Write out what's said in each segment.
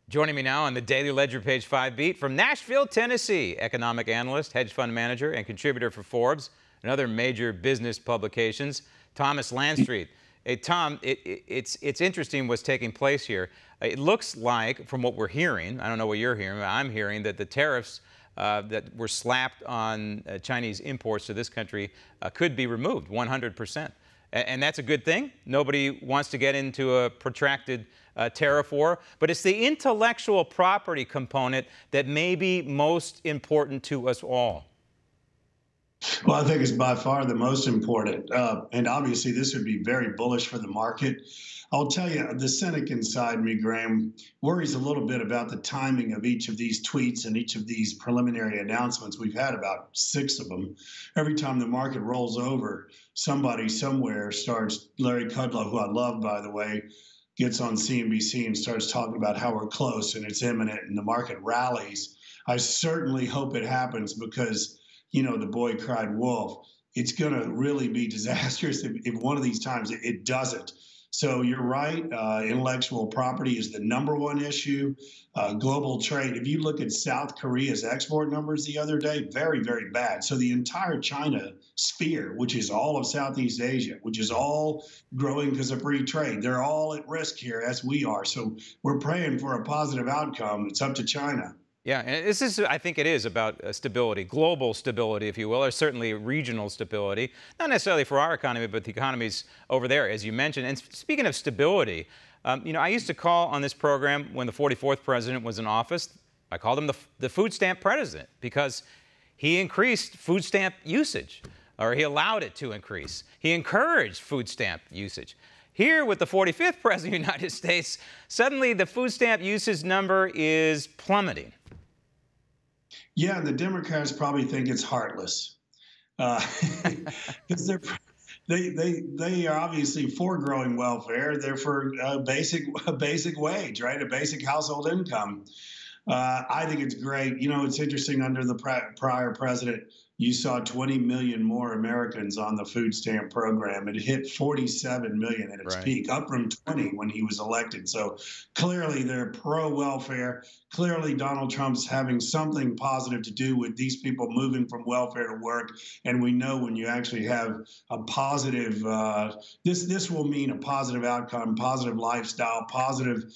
Joining me now on the Daily Ledger Page 5 beat from Nashville, Tennessee, economic analyst, hedge fund manager, and contributor for Forbes and other major business publications, Thomas Landstreet. Hey, Tom, it's interesting what's taking place here. It looks like, from what we're hearing, I don't know what you're hearing, but I'm hearing that the tariffs that were slapped on Chinese imports to this country could be removed 100%. And that's a good thing. Nobody wants to get into a protracted tariff war, but it's the intellectual property component that may be most important to us all. Well, I think it's by far the most important. And obviously, this would be very bullish for the market. I'll tell you, the cynic inside me, Graham, worries a little bit about the timing of each of these tweets and each of these preliminary announcements. We've had about 6 of them. Every time the market rolls over, somebody somewhere starts, Larry Kudlow, who I love, by the way, gets on CNBC and starts talking about how we're close and it's imminent and the market rallies. I certainly hope it happens because, you know, the boy cried wolf. It's going to really be disastrous if one of these times it doesn't. So you're right. Intellectual property is the #1 issue. Global trade. If you look at South Korea's export numbers the other day, very, very bad. So the entire China sphere, which is all of Southeast Asia, which is all growing because of free trade, they're all at risk here, as we are. So we're praying for a positive outcome. It's up to China. Yeah, and this is, I think it is about stability, global stability, if you will, or certainly regional stability, not necessarily for our economy, but the economies over there, as you mentioned. And speaking of stability, you know, I used to call on this program when the 44th president was in office. I called him the food stamp president because he increased food stamp usage, or he allowed it to increase. He encouraged food stamp usage. Here, with the 45th president of the United States, suddenly the food stamp usage number is plummeting. Yeah, the Democrats probably think it's heartless because they are obviously for growing welfare. They're for a basic wage, right? A basic household income. I think it's great. You know, it's interesting. Under the prior president, you saw 20 million more Americans on the food stamp program. It hit 47 million at its peak, up from 20 when he was elected. So clearly they're pro-welfare. Clearly Donald Trump's having something positive to do with these people moving from welfare to work. And we know when you actually have a positive, this will mean a positive outcome, positive lifestyle, positive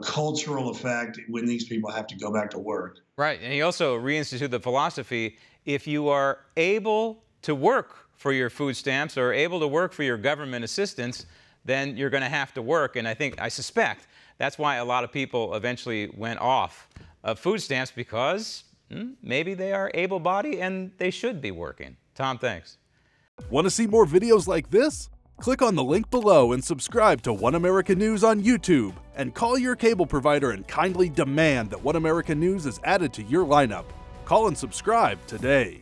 cultural effect when these people have to go back to work. Right, and he also reinstituted the philosophy, if you are able to work for your food stamps or able to work for your government assistance, then you're going to have to work. And I suspect that's why a lot of people eventually went off of food stamps because maybe they are able-bodied and they should be working. Tom, thanks. Want to see more videos like this? Click on the link below and subscribe to One America News on YouTube. And call your cable provider and kindly demand that One America News is added to your lineup. Call and subscribe today.